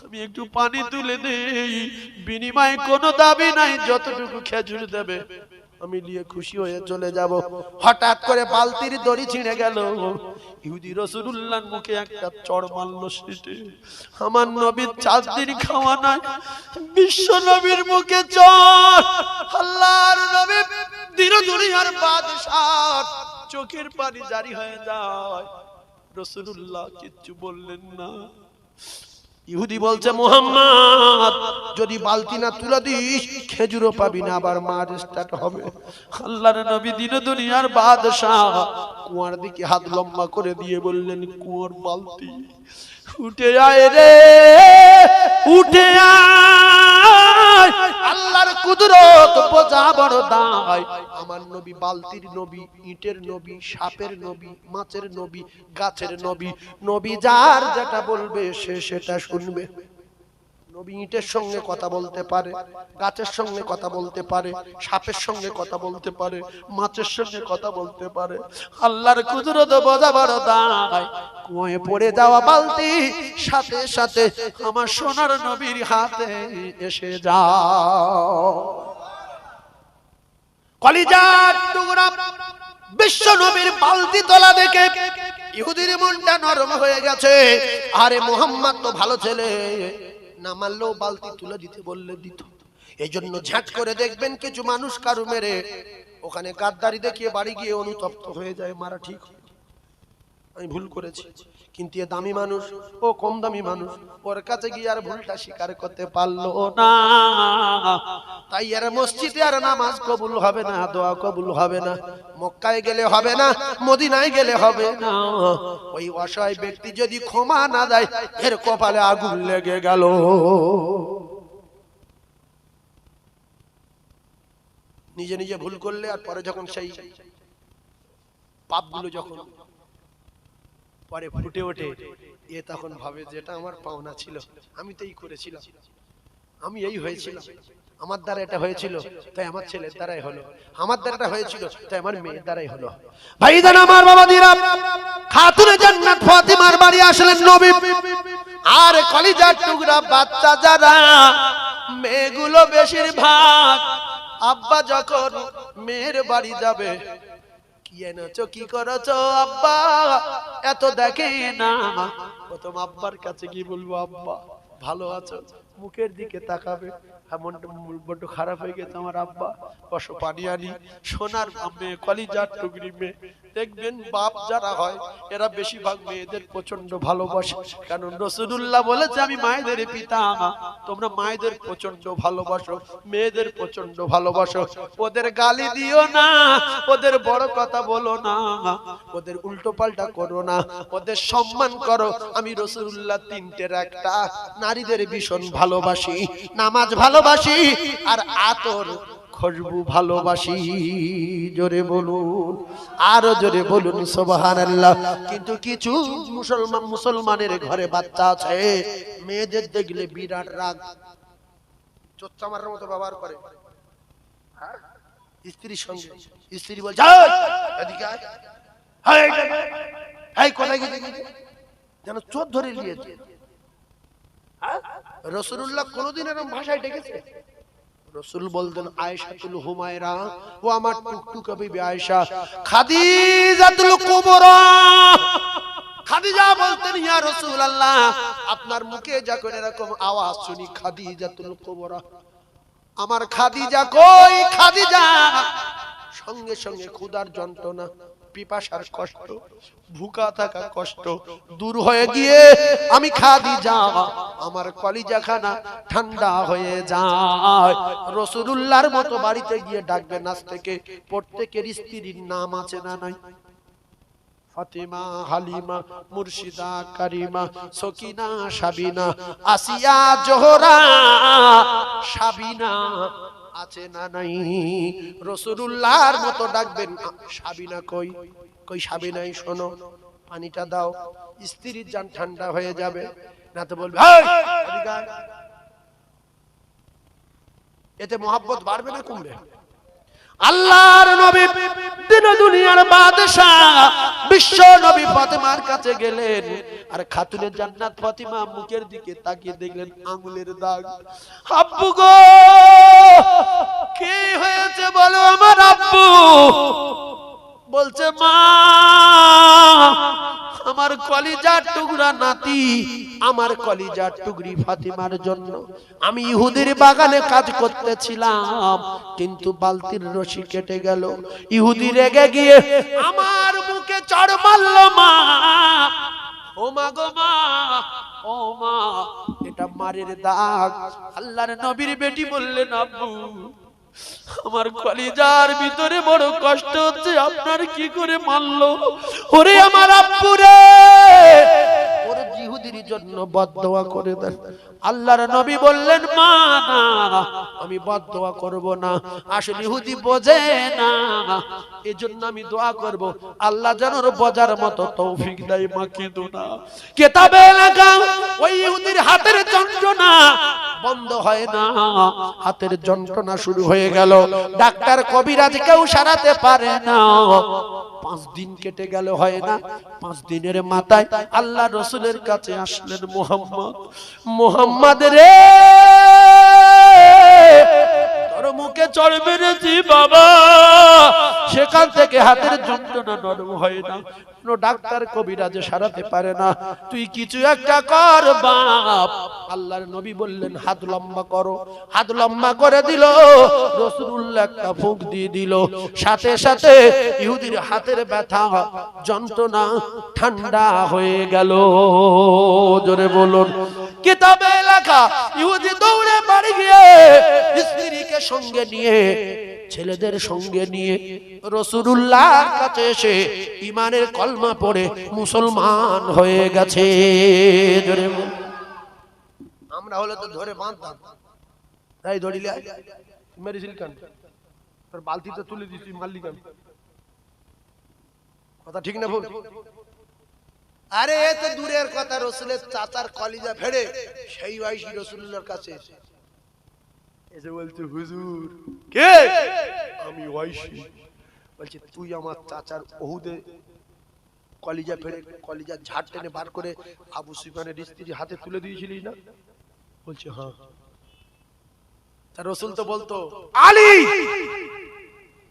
Speaker 1: আমি একটু পানি তুলে দেই, বিনিময়ে কোনো দাবি নাই, যতটুকু খেজুর দেবে আমি নিয়ে খুশি হয়ে চলে যাব। হঠাৎ করে বালতির দড়ি ছিঁড়ে গেল, ইহুদি রাসূলুল্লাহর মুখে একটা চড় মারল সেটে। আমার নবীর 4 দিন খাওয়া নাই, বিশ্ব নবীর মুখে চড়। আল্লাহর নবী দিন দুনিয়ার বাদশাহ, চোখের পানি জারি হয়ে যায়। রাসূলুল্লাহ কিচ্ছু বললেন না। ইহুদি বলছে মুহাম্মদ যদি বালতি না তুলে দিস খেজুরও পাবি না, আবার মার স্টার্ট হবে। আল্লাহর নবী দিন দুনিয়ার বাদশাহ কুয়ার দিকে হাত লম্বা করে দিয়ে বললেন, কুয়ার বালতি উঠে আয় রে, উঠে আয়, নাই, আল্লাহর কুদরত বোঝা বড় দায়। আমার নবী বালতির নবী, ইটের নবী, সাপের নবী, মাছের নবী, গাছের নবী। নবী যার যেটা বলবে সে সেটা শুনবে। নবী ইটের সঙ্গে কথা বলতে পারে, গাছের সঙ্গে কথা বলতে পারে, সাপের সঙ্গে কথা বলতে পারে, মাছের সঙ্গে কথা বলতে পারে। আল্লাহর কুদরত বোঝা বড় দায়। কুয়োয় পড়ে যাওয়া বালতি সাথে সাথে আমার সোনার নবীর হাতে এসে যাও। কলিজার টুকরা বিশ্ব নবীর বালতি তোলা দেখে ইহুদির মনটা নরম হয়ে গেছে। আরে মুহাম্মদ তো ভালো ছেলে, না মারলেও বালতি তুলে দিতে বললে দিত। এই জন্য ঝাঁট করে দেখবেন কিছু মানুষ কারু মেরে ওখানে গাদ্দারি দেখিয়ে বাড়ি গিয়ে অনুতপ্ত হয়ে যায়, মারা ঠিক, আমি ভুল করেছি। কিন্তু এ দামি মানুষ, ও কম দামি মানুষ, ওর কাছে গিয়ে আর ভুলটা স্বীকার করতে পারলো না। তাই আর মসজিদে আর নামাজ কবুল হবে না, দোয়া কবুল হবে না, মক্কায় গেলে হবে না, মদিনায় গেলে হবে না। ওই অসহায় ব্যক্তি যদি ক্ষমা না দেয়, এর কপালে আগুন লেগে গেল। নিজে নিজে ভুল করলে আর পরে যখন সেই পাপগুলো যখন পরে ফুটে ওঠে, এ তখন ভাবে যেটা আমার পাওনা ছিল, আমি তো এই করেছিলাম, আমি এই হয়েছিলাম, আমার দ্বারা এটা হয়েছিল তাই আমার ছেলের দ্বারাই হলো, আমার দ্বারা এটা হয়েছিল তাই আমার মেয়ের দ্বারাই হলো। ভাইজান আমার বাবাদিরা, খাতুনে জান্নাত ফাতিমার বাড়ি আসলেন নবী। আর কলিজার টুকরা বাচ্চা যারা মেয়েগুলো বেশিরভাগ আব্বা যখন মেয়ের বাড়ি যাবে, কি এনেছো, কি করেছো আব্বা, এত দেখে না। প্রথম আব্বার কাছে কি বলবো, আব্বা ভালো আছো, মুখের দিকে তাকাবে, মনটা বড্ড খারাপ হয়ে গেছে আমার আব্বা, বসো পানি আনি। সোনার মেয়ে, কলিজার টুকরি মেয়ে, দেখবেন বাপ যারা হয় এরা বেশিরভাগ মেয়েদের প্রচন্ড ভালোবাসে। কারণ রাসূলুল্লাহ বলেছে আমি মায়েদের পিতা, তোমরা মায়েদের প্রচন্ড ভালোবাসো, মেয়েদের প্রচন্ড ভালোবাসো। ওদের গালি দিও না, ওদের বড় কথা বলো না, ওদের উল্টো পাল্টা করো না, ওদের সম্মান করো। আমি রাসূলুল্লাহ তিনটের একটা, নারীদের ভীষণ ভালোবাসি, নামাজ ভালোবাসি, আর আতর খুশবু ভালোবাসি। জোরে বলুন, আরো জোরে বলুন সুবহানাল্লাহ। কিন্তু কিছু মুসলমানের ঘরে বাচ্চা আছে, মেয়েদের দেখলে বিরাট রাগ, চোচ্চা মারার মতো ব্যবহার করে। স্ত্রীর সঙ্গে স্ত্রী বলছে এদিকে আয়, এই কোথায় গেছে, যেন চোর ধরে নিয়েছে। রাসূলুল্লাহ কোনদিন এরকম ভাষায় ডেকেছে? রাসূল বলতেন আয়েশাতুল হুমায়রা, ও আমার টুকটুকে বিবি আয়েশা, খাদিজাতুল কুবরা। খাদিজা বলতেন ইয়া রাসূলুল্লাহ, আপনার মুখে যখন এরকম আওয়াজ শুনি খাদিজাতুল কুবরা, আমার খাদিজা কই, খাদিজা। সঙ্গে সঙ্গে ক্ষুধার যন্ত্রণা, পিপাসার কষ্ট, ভুকা থাকা কষ্ট দূর হয়ে গিয়ে আমি খাদিজা, আমার কলিজাখানা ঠান্ডা হয়ে যায়। রাসূলুল্লাহর মতো বাড়িতে গিয়ে ডাকবে নাচ থেকে। প্রত্যেকের স্ত্রীর নাম আছে না নাই? ফাতিমা, হালিমা, মুর্শিদা, কারিমা, সকিনা, সাবিনা, আসিয়া, জোহরা, সাবিনা আছে না নাই? রাসূলুল্লাহর মতো ডাকবেন, সাবিনা কই, কই সাবিনাই, শোনো পানিটা দাও, স্ত্রীর জান ঠান্ডা হয়ে যাবে। না তো বলবে এতে মহব্বত বাড়বে না কমবে? আল্লাহর নবী দিন দুনিয়ার বাদশাহ বিশ্ব নবী ফাতেমার কাছে গেলেন, আর খাতুনে জান্নাত ফাতিমা মুখের দিকে তাকিয়ে দেখলেন আঙ্গুলের দাগ। আব্বু গো, কি হয়েছে বলো আমার আব্বু? বলছে মা, আমার কলিজার টুকরা নাতি, আমার কলিজার টুকরি ফাতিমার জন্য আমি ইহুদির বাগানে কাজ করতেছিলাম, কিন্তু বালতির রশি কেটে গেল। ইহুদি রেগে গিয়ে আমার মুখে চড় মারলো। মা, ও মা গো মা, ও মা, এটা মারের দাগ। আল্লাহর নবীর বেটি বললেন আব্বু, আমার কলিজার ভিতরে বড় কষ্ট হচ্ছে, আপনার কি করে মারলো? ওরে আমার আব্বু রে, ওরে ইহুদির জন্য বদদোয়া করে দেন। আল্লাহর নবী বললেন, মা না, আমি বদদোয়া করব না। আসলে ইহুদি বোঝে না, এজন্য আমি দোয়া করব আল্লাহ যেন ওর বোঝার মতো তৌফিক দেয়। মাকে দোনা কিতাবে লেখা, ওই ইহুদির হাতের যন্ত্রণা বন্ধ হয় না, হাতের যন্ত্রণা শুরু হয়ে গেল। ডাক্তার কবিরাজ কেউ সারাতে পারে না। 5 দিন কেটে গেল, হয় না। 5 দিনের মাথায় আল্লাহ রসুলের কাছে আসলেন, মুহাম্মদ, মুহাম্মদ রে, তোর মুখে চড় মেরেছি বাবা, সেখান থেকে হাতের যন্ত্রণা নরম হয় না, কোনো ডাক্তার কবিরাজে সারাতে পারে না, তুই কিছু একটা কর বাপ। আল্লাহর নবী বললেন, হাত লম্বা করো। হাত লম্বা করে দিল, রাসূলুল্লাহ একটা ফুঁক দিয়ে দিল, সাথে সাথে ইহুদির হাতের ব্যথা যন্ত্রণা ঠান্ডা হয়ে গেল। জোরে বলুন। কিতাবে লেখা, ইহুদি দৌড়ে বাড়ি গিয়ে স্ত্রীকে সঙ্গে নিয়ে, ছেলেদের সঙ্গে নিয়ে রাসূলুল্লাহর কাছে এসে ঈমানের কলমা পড়ে মুসলমান হয়ে গেছে। জোরে বল। আমরা হলে তো ধরে বাঁধতাম, তাই ধরিলে মেরেছিল কেন, তোর বালতি তো তুলে দিছি, মারলি কেন? কথা ঠিক না ভুল? আরে এ তো দূরের কথা, রাসূলের চাচার কলিজা ফেড়ে সেই ওয়াইশি রাসূলুল্লাহর কাছে এসে বলছে, হুজুর। কে? আমি ওয়াইশি। বলছে, তুই আমার চাচার ওহুদে কলিজা ফেড়ে কলিজা ঝাড় টেনে বার করে আবু সুফিয়ানের স্ত্রীর হাতে তুলে দিয়েছিলিস না? বলছে, হ্যাঁ। তা রাসূল তো বলতো, আলী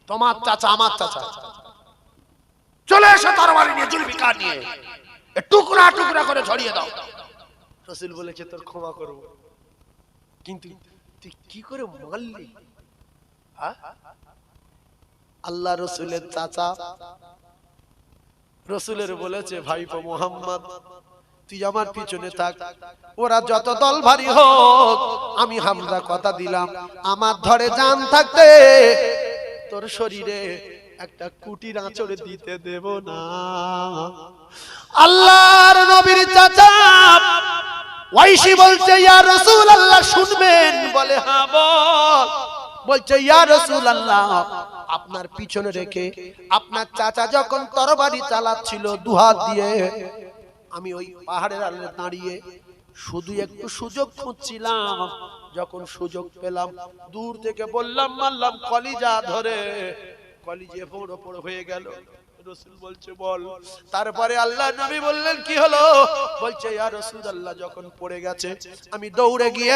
Speaker 1: তোমার চাচা আমার চাচা, চলে এসো তরবারি নিয়ে, জুলফিকার নিয়ে, টুকরা টুকরা করে ছড়িয়ে দাও। রাসূল বলেছে, তোর ক্ষমা করব, কিন্তু তুই কি করে মারলি? আল্লাহ রাসূলের চাচা রাসূলের বলেছে, ভাইপো মুহাম্মদ, তুই আমার পিছনে থাক, ওরা যত দল ভারী হোক, আমি হামজা কথা দিলাম, আমার ধরে জান থাকতে তোর শরীরে একটা কুটির আঁচড় দিতে দেব না। আল্লাহর নবীর চাচা ওয়াইশি বলছে, ইয়া রাসূলুল্লাহ শুনবেন? বলে, হ্যাঁ বল। বলছে, ইয়া রাসূলুল্লাহ, আপনার পিছনে রেখে আপনার চাচা যখন তরবারি চালাচ্ছিল দুহাত দিয়ে, আমি ওই পাহাড়ের আড়ালে দাঁড়িয়ে শুধু একটু সুযোগ খুঁজছিলাম, যখন সুযোগ পেলাম দূর থেকে বললাম, মারলাম কলিজা ধরে, কলিজে ফোড় ফোড় হয়ে গেল। রাসূল বলছে, বল। তারপরে আল্লাহ নবী বললেন, কি হলো? বলছে, ইয়া রাসূলুল্লাহ, যখন পড়ে গেছে আমি দৌড়ে গিয়ে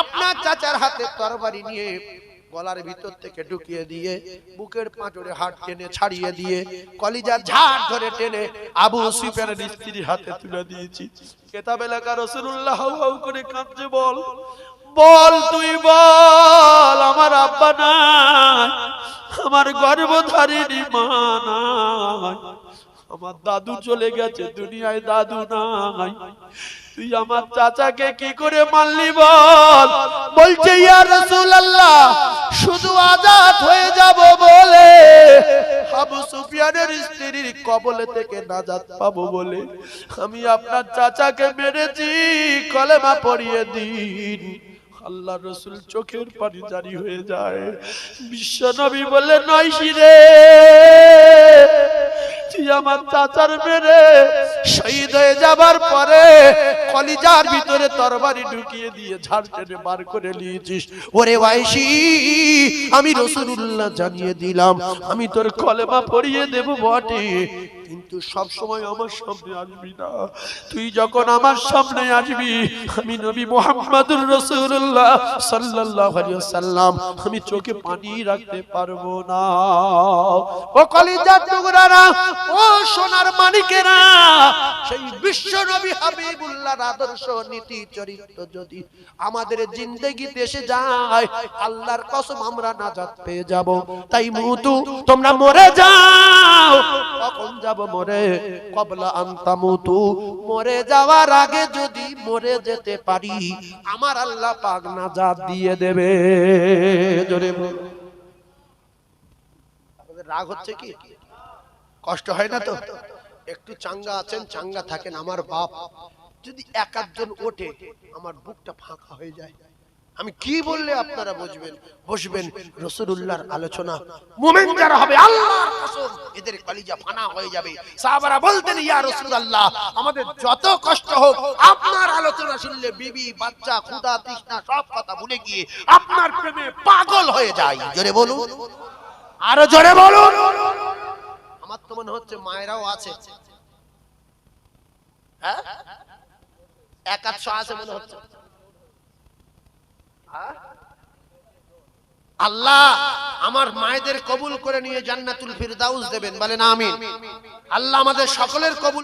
Speaker 1: আপনার চাচার হাতে তরবারি নিয়ে গলার ভিতর থেকে ঢুকিয়ে দিয়ে বুকের পাঁজরে হাত টেনে ছাড়িয়ে দিয়ে কলিজা ঝাড় ধরে টেনে আবু সুফিয়ানের স্ত্রীর হাতে তুলে দিয়েছি। কিতাবে লেখা, রাসূলুল্লাহ হাউ হাউ করে কাঁদছে, বল বল, তুই বল, আমার আব্বা নাই, আমার গর্ভধারিণী মা নাই, আমার দাদু চলে গেছে দুনিয়ায়, দাদু নাই, তুই আমার চাচাকে কি করে মারলি বল? বলছে, ইয়া রাসূলুল্লাহ, শুধু আজাদ হয়ে যাব বলে, আবু সুফিয়ানের স্ত্রীর কবলে থেকে নাজাত পাবো বলে আমি আপনার চাচাকে মেরেছি, কলেমা পড়িয়ে দিন। আল্লাহ রাসূল চোখের পানি জারি হয়ে যায়। বিশ্ব নবী বলে, নয়সি রে, তুই আমার চাচার মেরে শহীদ হয়ে যাবার পরে কলিজার ভিতরে তরবারি ঢুকিয়ে দিয়ে ঝাড় টেনে বার করে নিয়েছিস। ওরে ওয়াইশি, আমি রাসূলুল্লাহ জানিয়ে দিলাম, আমি তোর কলেমা পড়িয়ে দেব বটে, কিন্তু সব সময় আমার সামনে আসবি না। তুই যখন আমার সামনে আসবি, আমি নবী মুহাম্মদুর রাসূলুল্লাহ সাল্লাল্লাহু আলাইহি ওয়াসাল্লাম, আমি চোখে পানি রাখতে পারবো না। ও কলিজার টুকরারা, ও সোনার মানিকেরা, সেই বিশ্ব নবী হাবিবুল্লাহর আদর্শ নীতি চরিত্র যদি আমাদের জিন্দেগিতে এসে যায়, আল্লাহর কসম আমরা নাজাত পেয়ে যাব। তাই মুতু, তোমরা মরে যাও। কখন যাব মরে? কবলা আনতা মুতু, মরে যাওয়ার আগে যদি মরে যেতে পারি, আমার আল্লাহ পাক নাজাত দিয়ে দেবে। জোরে বল। আপনাদের রাগ হচ্ছে কি? কষ্ট হয় না তো? একটু চাঙ্গা আছেন, চাঙ্গা থাকেন। আমার বাপ যদি এক আধজন ওঠে আমার বুকটা ফাঁকা হয়ে যায়। আমি কি বললে আপনারা বুঝবেন? বসবেন, রাসূলুল্লাহর আলোচনা, মুমিন যারা হবে আল্লাহর কসম এদের কলিজা ফানা হয়ে যাবে। সাহাবারা বলতেন, ইয়া রাসূলুল্লাহ, আমাদের যত কষ্ট হোক আপনার আলোচনা শুনলে বিবি বাচ্চা ক্ষুধা তৃষ্ণা সব কথা ভুলে গিয়ে আপনার প্রেমে পাগল হয়ে যায়। জোরে বলুন, আরো জোরে বলুন। আমার তো মনে হচ্ছে মায়েরাও আছে, হ্যাঁ, এক আধশো আছে মনে হচ্ছে। আল্লাহ আমার মায়েদের কবুল করে নিয়ে জান্নাতুল ফিরদাউস দেবেন, বলেন আমিন। আল্লাহ আমাদের সকলের কবুল